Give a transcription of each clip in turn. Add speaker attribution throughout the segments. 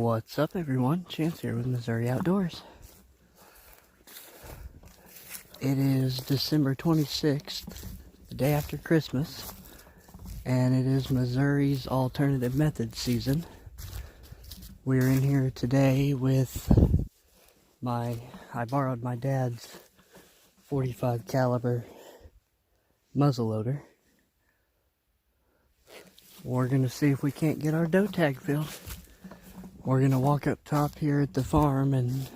Speaker 1: What's up, everyone? Chance here with Missouri Outdoors. It is December 26th, the day after Christmas, and it is Missouri's alternative method season. We're in here today with I borrowed my dad's 45 caliber muzzleloader. We're going to see if we can't get our doe tag filled. We're going to walk up top here at the farm and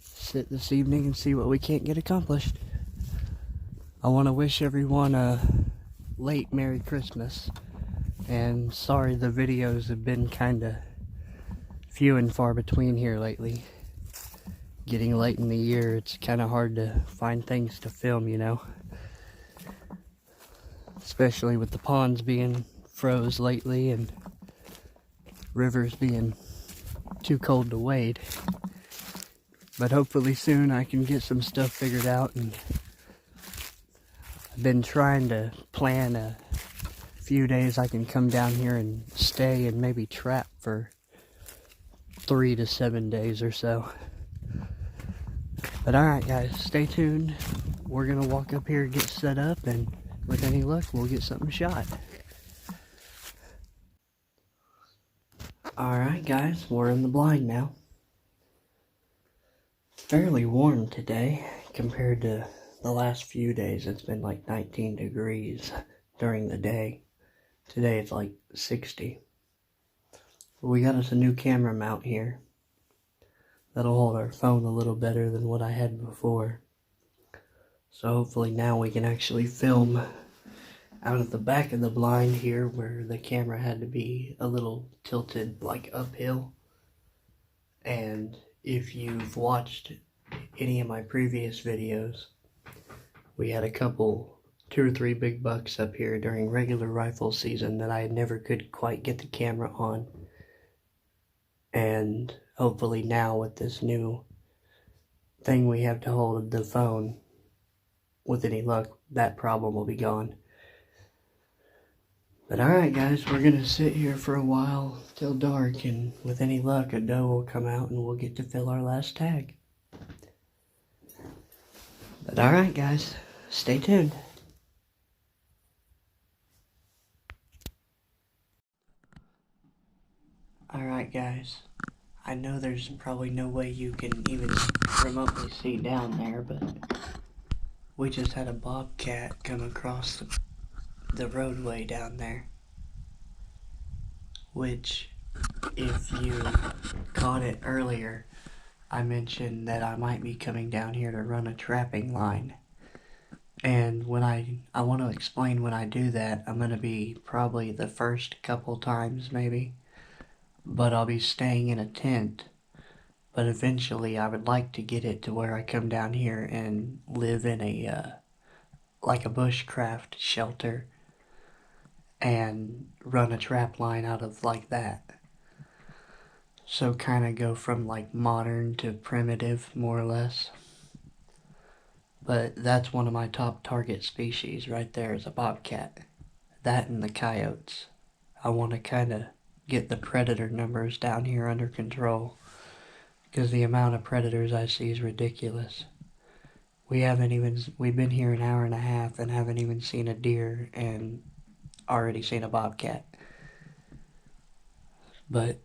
Speaker 1: sit this evening and see what we can't get accomplished. I want to wish everyone a late Merry Christmas. And sorry the videos have been kind of few and far between here lately. Getting late in the year, it's kind of hard to find things to film, you know. Especially with the ponds being froze lately and rivers being too cold to wade. But hopefully soon I can get some stuff figured out, and I've been trying to plan a few days I can come down here and stay and maybe trap for 3 to 7 days or so. But alright guys, stay tuned. We're gonna walk up here, get set up, and with any luck we'll get something shot. Alright guys, we're in the blind now. Fairly warm today compared to the last few days. It's been like 19 degrees during the day. Today it's like 60. We got us a new camera mount here. That'll hold our phone a little better than what I had before. So hopefully now we can actually film out of the back of the blind here, where the camera had to be a little tilted like uphill. And if you've watched any of my previous videos, we had a couple, 2 or 3 big bucks up here during regular rifle season that I never could quite get the camera on. And hopefully now with this new thing we have to hold the phone, with any luck, that problem will be gone. But alright guys, we're gonna sit here for a while till dark, and with any luck a doe will come out and we'll get to fill our last tag. But alright guys, stay tuned. Alright guys, I know there's probably no way you can even remotely see down there, but we just had a bobcat come across the roadway down there. Which, if you caught it earlier, I mentioned that I might be coming down here to run a trapping line. And when I want to explain when I do that, I'm going to be probably the first couple times maybe. But I'll be staying in a tent. But eventually I would like to get it to where I come down here and live in a, like a bushcraft shelter. And run a trap line out of like that. So kind of go from like modern to primitive, more or less. But that's one of my top target species right there, is a bobcat. That and the coyotes. I want to kind of get the predator numbers down here under control, because the amount of predators I see is ridiculous. We've been here an hour and a half and haven't even seen a deer, and already seen a bobcat. But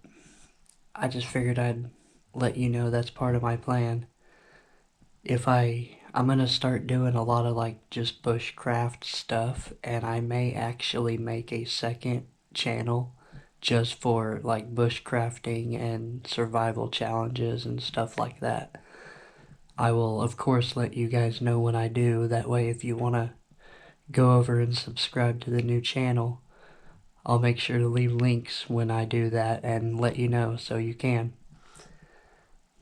Speaker 1: I just figured I'd let you know that's part of my plan. I'm gonna start doing a lot of like just bushcraft stuff, and I may actually make a second channel just for like bushcrafting and survival challenges and stuff like that. I will of course let you guys know when I do. That way if you want to go over and subscribe to the new channel, I'll make sure to leave links when I do that and let you know so you can.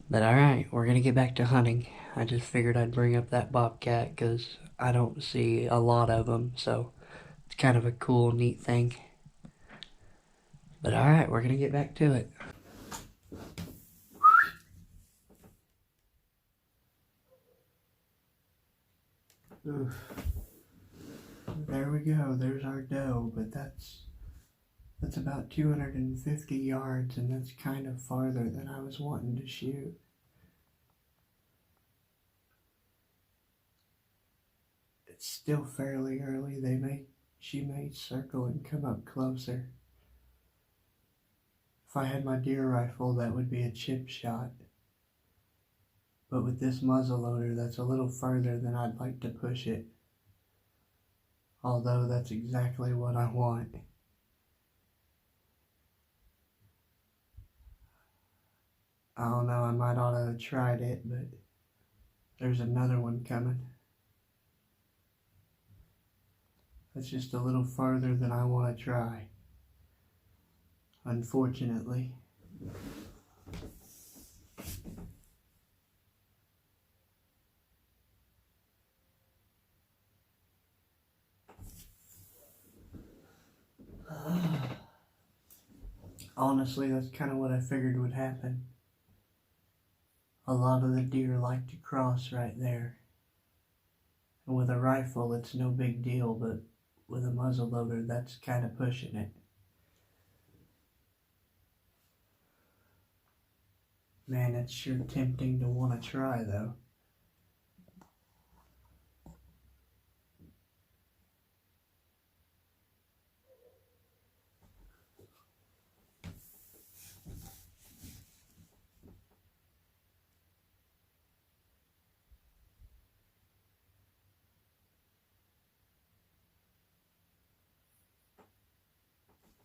Speaker 1: But alright, we're gonna get back to hunting. I just figured I'd bring up that bobcat because I don't see a lot of them, so it's kind of a cool, neat thing. But alright, we're gonna get back to it. Oof. There we go, there's our doe, but that's That's about 250 yards, and that's kind of farther than I was wanting to shoot. It's still fairly early. She may circle and come up closer. If I had my deer rifle, that would be a chip shot. But with this muzzleloader, that's a little further than I'd like to push it. Although that's exactly what I want. I don't know, I might ought to have tried it, but there's another one coming. That's just a little farther than I want to try. Unfortunately. Honestly, that's kind of what I figured would happen. A lot of the deer like to cross right there. And with a rifle, it's no big deal, but with a muzzleloader, that's kind of pushing it. Man, it's sure tempting to want to try, though.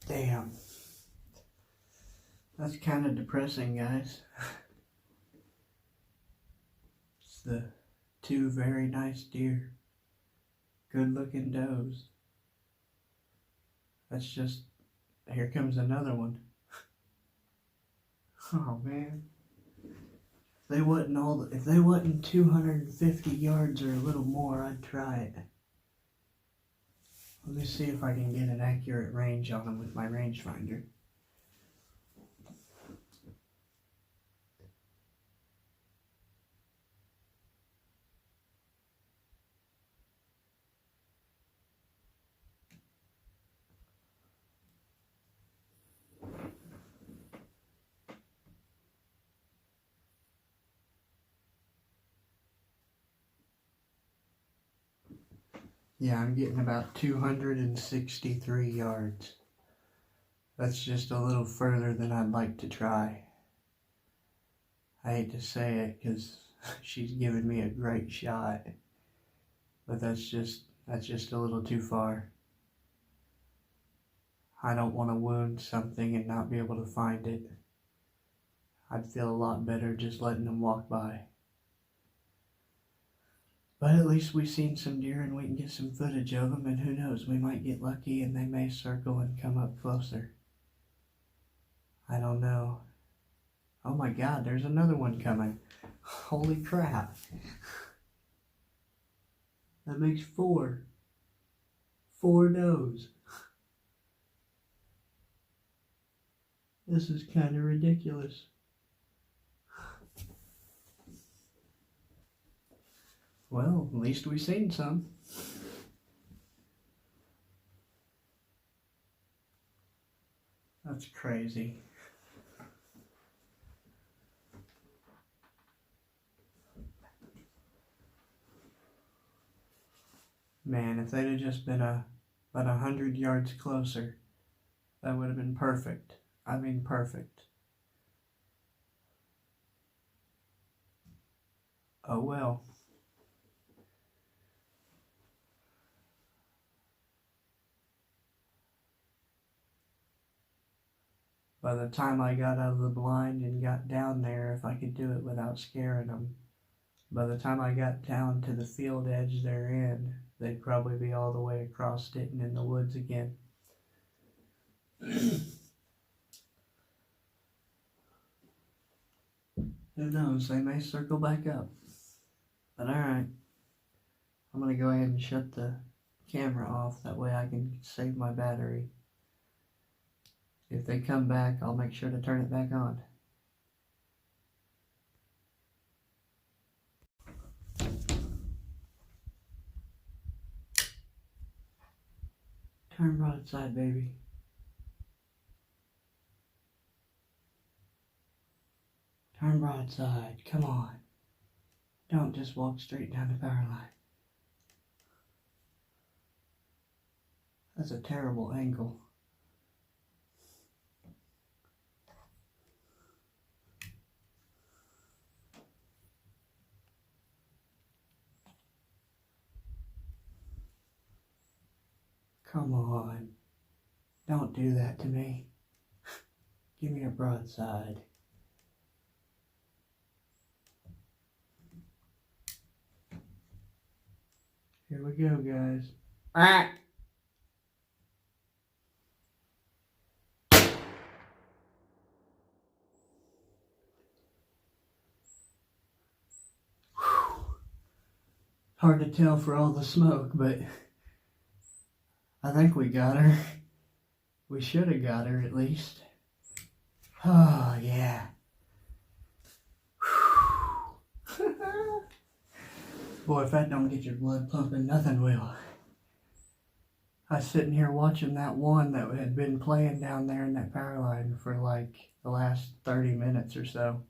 Speaker 1: Damn. That's kind of depressing, guys. It's the two very nice deer. Good looking does. That's just, here comes another one. Oh man. If they wasn't 250 yards or a little more, I'd try it. Let me see if I can get an accurate range on them with my rangefinder. Yeah, I'm getting about 263 yards. That's just a little further than I'd like to try. I hate to say it because she's given me a great shot, but that's just a little too far. I don't want to wound something and not be able to find it. I'd feel a lot better just letting them walk by. But at least we've seen some deer and we can get some footage of them, and who knows, we might get lucky and they may circle and come up closer. I don't know. Oh my God, there's another one coming. Holy crap. That makes 4. 4 does. This is kind of ridiculous. Well, at least we've seen some. That's crazy. Man, if they'd have just been about 100 yards closer, that would have been perfect. I mean, perfect. Oh well. By the time I got out of the blind and got down there, if I could do it without scaring them, by the time I got down to the field edge they're in, they'd probably be all the way across it and in the woods again. Who knows, they may circle back up. But alright, I'm going to go ahead and shut the camera off, that way I can save my battery. If they come back, I'll make sure to turn it back on. Turn broadside, baby. Turn broadside. Come on. Don't just walk straight down the power line. That's a terrible angle. Come on. Don't do that to me. Give me a broadside. Here we go, guys. Ah! Hard to tell for all the smoke, but I think we got her. We should have got her at least. Oh, yeah. Boy, if that don't get your blood pumping, nothing will. I was sitting here watching that one that had been playing down there in that power line for like the last 30 minutes or so.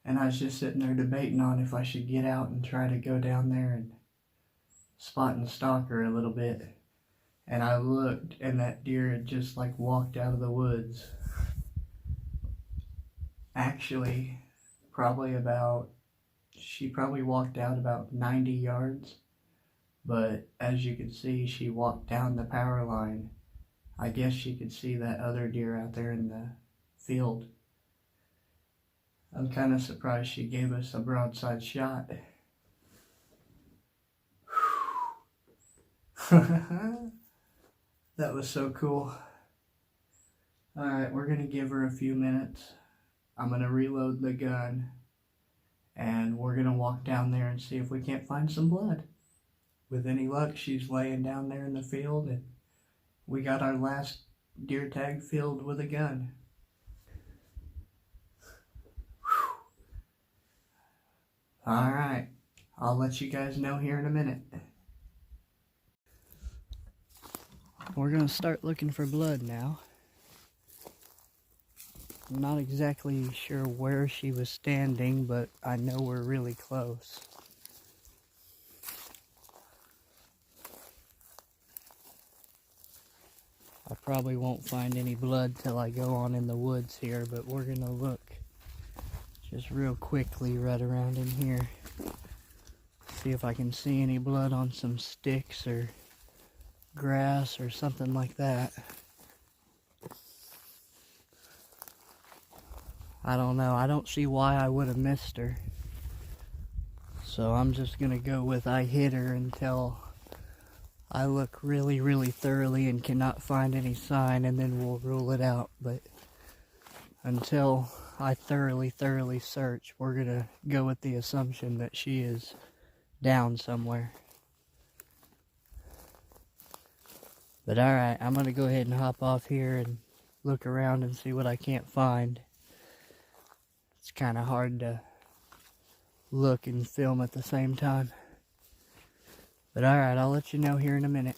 Speaker 1: And I was just sitting there debating on if I should get out and try to go down there and spot and stalk her a little bit. And I looked, and that deer had just like walked out of the woods. Actually, she probably walked out about 90 yards. But as you can see, she walked down the power line. I guess she could see that other deer out there in the field. I'm kind of surprised she gave us a broadside shot. That was so cool. Alright, we're going to give her a few minutes. I'm going to reload the gun. And we're going to walk down there and see if we can't find some blood. With any luck, she's laying down there in the field. And we got our last deer tag filled with a gun. Alright, I'll let you guys know here in a minute. We're going to start looking for blood now. I'm not exactly sure where she was standing, but I know we're really close. I probably won't find any blood till I go on in the woods here, but we're going to look just real quickly right around in here. See if I can see any blood on some sticks or grass or something like that. I don't know. I don't see why I would have missed her. So I'm just going to go with I hit her until I look really, really thoroughly and cannot find any sign, and then we'll rule it out. But until I thoroughly search, we're going to go with the assumption that she is down somewhere. But alright, I'm going to go ahead and hop off here and look around and see what I can't find. It's kind of hard to look and film at the same time. But alright, I'll let you know here in a minute.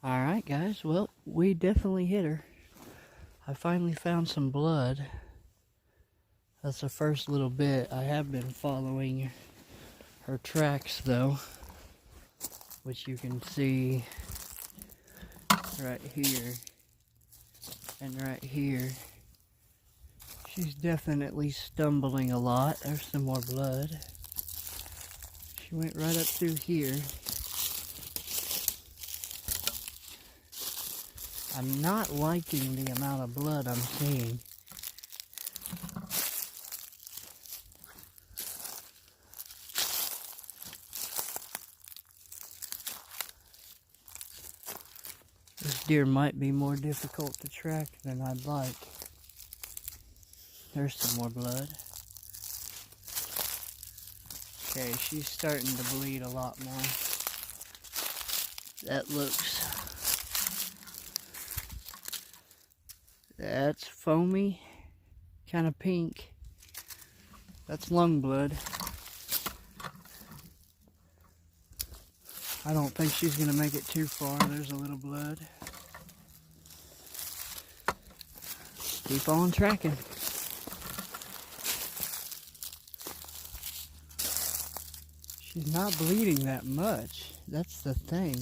Speaker 1: Alright guys, well, we definitely hit her. I finally found some blood. That's the first little bit. I have been following her tracks though, which you can see right here and right here. She's definitely stumbling a lot. There's some more blood. She went right up through here. I'm not liking the amount of blood I'm seeing. This deer might be more difficult to track than I'd like. There's some more blood. Okay, she's starting to bleed a lot more. That looks... That's foamy, kind of pink. That's lung blood. I don't think she's gonna make it too far. There's a little blood. Keep on tracking. She's not bleeding that much. That's the thing.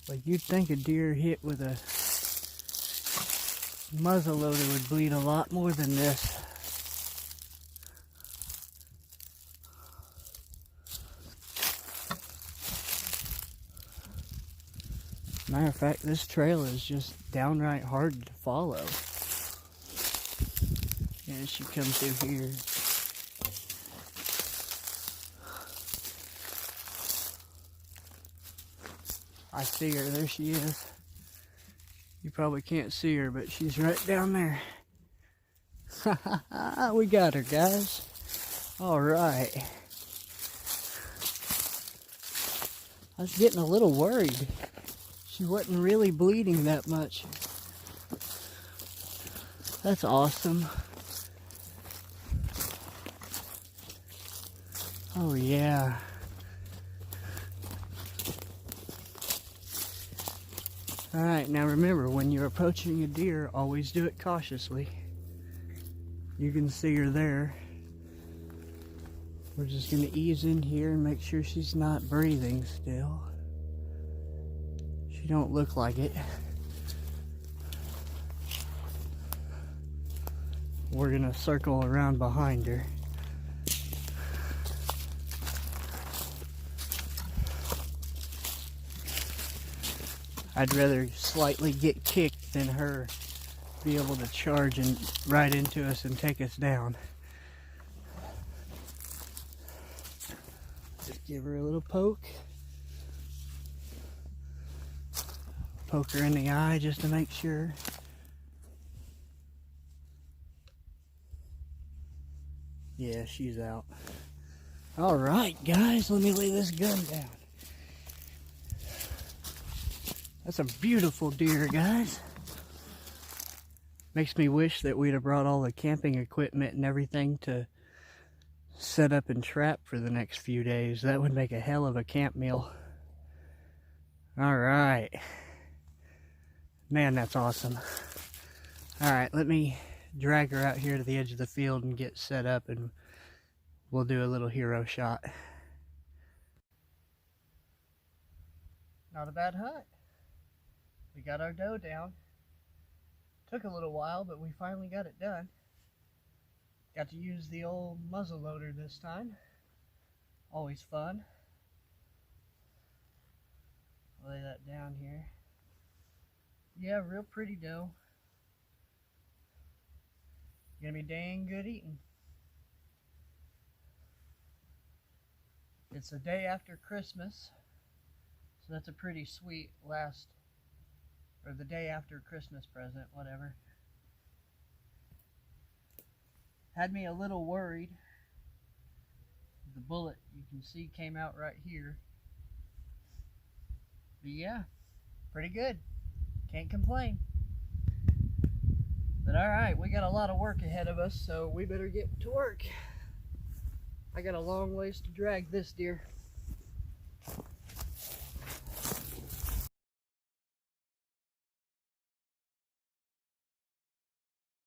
Speaker 1: Like, you'd think a deer hit with a muzzleloader would bleed a lot more than this. Matter of fact, this trail is just downright hard to follow. And she comes through here. I see her, there she is. You probably can't see her, but she's right down there. We got her, guys. All right. I was getting a little worried. She wasn't really bleeding that much. That's awesome. Oh yeah. Alright, now remember, when you're approaching a deer, always do it cautiously. You can see her there. We're just going to ease in here and make sure she's not breathing still. She don't look like it. We're going to circle around behind her. I'd rather slightly get kicked than her be able to charge and right into us and take us down. Just give her a little poke. Poke her in the eye just to make sure. Yeah, she's out. Alright guys, let me lay this gun down. That's a beautiful deer, guys. Makes me wish that we'd have brought all the camping equipment and everything to set up and trap for the next few days. That would make a hell of a camp meal. Alright. Man, that's awesome. Alright, let me drag her out here to the edge of the field and get set up, and we'll do a little hero shot. Not a bad hunt. We got our doe down. Took a little while, but we finally got it done. Got to use the old muzzleloader this time. Always fun. Lay that down here. Yeah, real pretty doe. Gonna be dang good eating. It's the day after Christmas, so that's a pretty sweet or the day after Christmas present, whatever. Had me a little worried. The bullet, you can see, came out right here. But yeah, pretty good. Can't complain. But alright, we got a lot of work ahead of us, so we better get to work. I got a long ways to drag this deer.